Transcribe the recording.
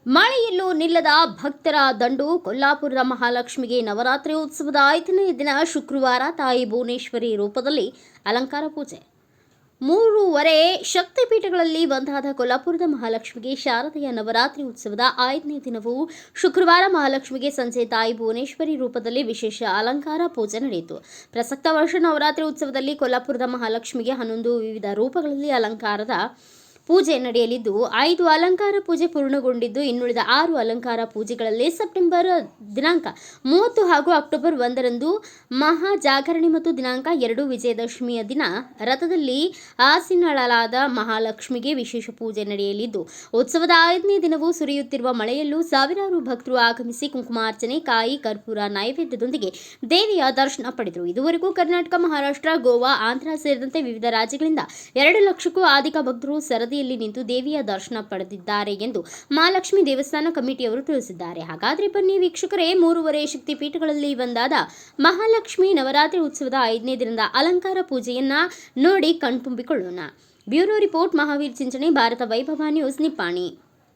ಮಳೆಯಲ್ಲೂ ನಿಲ್ಲದ ಭಕ್ತರ ದಂಡು. ಕೊಲ್ಲಾಪುರದ ಮಹಾಲಕ್ಷ್ಮಿಗೆ ನವರಾತ್ರಿ ಉತ್ಸವದ 5ನೇ ದಿನ ಶುಕ್ರವಾರ ತಾಯಿ ಭುವನೇಶ್ವರಿ ರೂಪದಲ್ಲಿ ಅಲಂಕಾರ ಪೂಜೆ. 3 ಶಕ್ತಿಪೀಠಗಳಲ್ಲಿ ಒಂದಾದ ಕೊಲ್ಲಾಪುರದ ಮಹಾಲಕ್ಷ್ಮಿಗೆ ಶಾರದೆಯ ನವರಾತ್ರಿ ಉತ್ಸವದ 5ನೇ ದಿನವೂ ಶುಕ್ರವಾರ ಮಹಾಲಕ್ಷ್ಮಿಗೆ ಸಂಜೆ ತಾಯಿ ಭುವನೇಶ್ವರಿ ರೂಪದಲ್ಲಿ ವಿಶೇಷ ಅಲಂಕಾರ ಪೂಜೆ ನಡೆಯಿತು. ಪ್ರಸಕ್ತ ವರ್ಷ ನವರಾತ್ರಿ ಉತ್ಸವದಲ್ಲಿ ಕೊಲ್ಲಾಪುರದ ಮಹಾಲಕ್ಷ್ಮಿಗೆ 11 ವಿವಿಧ ರೂಪಗಳಲ್ಲಿ ಅಲಂಕಾರದ ಪೂಜೆ ನಡೆಯಲಿದ್ದು 5 ಅಲಂಕಾರ ಪೂಜೆ ಪೂರ್ಣಗೊಂಡಿದ್ದು ಇನ್ನುಳಿದ 6 ಅಲಂಕಾರ ಪೂಜೆಗಳಲ್ಲಿ ಸೆಪ್ಟೆಂಬರ್ ದಿನಾಂಕ 30 ಹಾಗೂ ಅಕ್ಟೋಬರ್ 1ರಂದು ಮಹಾಜಾಗರಣೆ ಮತ್ತು ದಿನಾಂಕ 2 ವಿಜಯದಶಮಿಯ ದಿನ ರಥದಲ್ಲಿ ಆಸೀನಳಾದ ಮಹಾಲಕ್ಷ್ಮಿಗೆ ವಿಶೇಷ ಪೂಜೆ ನಡೆಯಲಿದ್ದು ಉತ್ಸವದ 5ನೇ ದಿನವೂ ಸುರಿಯುತ್ತಿರುವ ಮಳೆಯಲ್ಲೂ ಸಾವಿರಾರು ಭಕ್ತರು ಆಗಮಿಸಿ ಕುಂಕುಮಾರ್ಚನೆ, ಕಾಯಿ, ಕರ್ಪೂರ ನೈವೇದ್ಯದೊಂದಿಗೆ ದೇವಿಯ ದರ್ಶನ ಪಡೆದರು. ಇದುವರೆಗೂ ಕರ್ನಾಟಕ, ಮಹಾರಾಷ್ಟ್ರ, ಗೋವಾ, ಆಂಧ್ರ ಸೇರಿದಂತೆ ವಿವಿಧ ರಾಜ್ಯಗಳಿಂದ 2 ಲಕ್ಷಕ್ಕೂ ಅಧಿಕ ಭಕ್ತರು ಸರದಿಯಲ್ಲಿ ನಿಂತು ದೇವಿಯ ದರ್ಶನ ಪಡೆದಿದ್ದಾರೆ ಎಂದು ಮಹಾಲಕ್ಷ್ಮಿ ದೇವಸ್ಥಾನ ಕಮಿಟಿಯವರು ತಿಳಿಸಿದ್ದಾರೆ. ಹಾಗಾದರೆ ಬನ್ನಿ ವೀಕ್ಷಕರೇ, 3 ಶಕ್ತಿಪೀಠಗಳಲ್ಲಿ ಒಂದಾದ ಮಹಾಲಕ್ಷ್ಮಿ ನವರಾತ್ರಿ ಉತ್ಸವದ 5ನೇ ದಿನದ ಅಲಂಕಾರ ಪೂಜೆಯನ್ನ ನೋಡಿ ಕಣ್ತುಂಬಿಕೊಳ್ಳೋಣ. ಬ್ಯೂರೋ ರಿಪೋರ್ಟ್, ಮಹಾವೀರ್ ಚಿಂಚಣಿ, ಭಾರತ ವೈಭವ ನ್ಯೂಸ್, ನಿಪ್ಪಾಣಿ.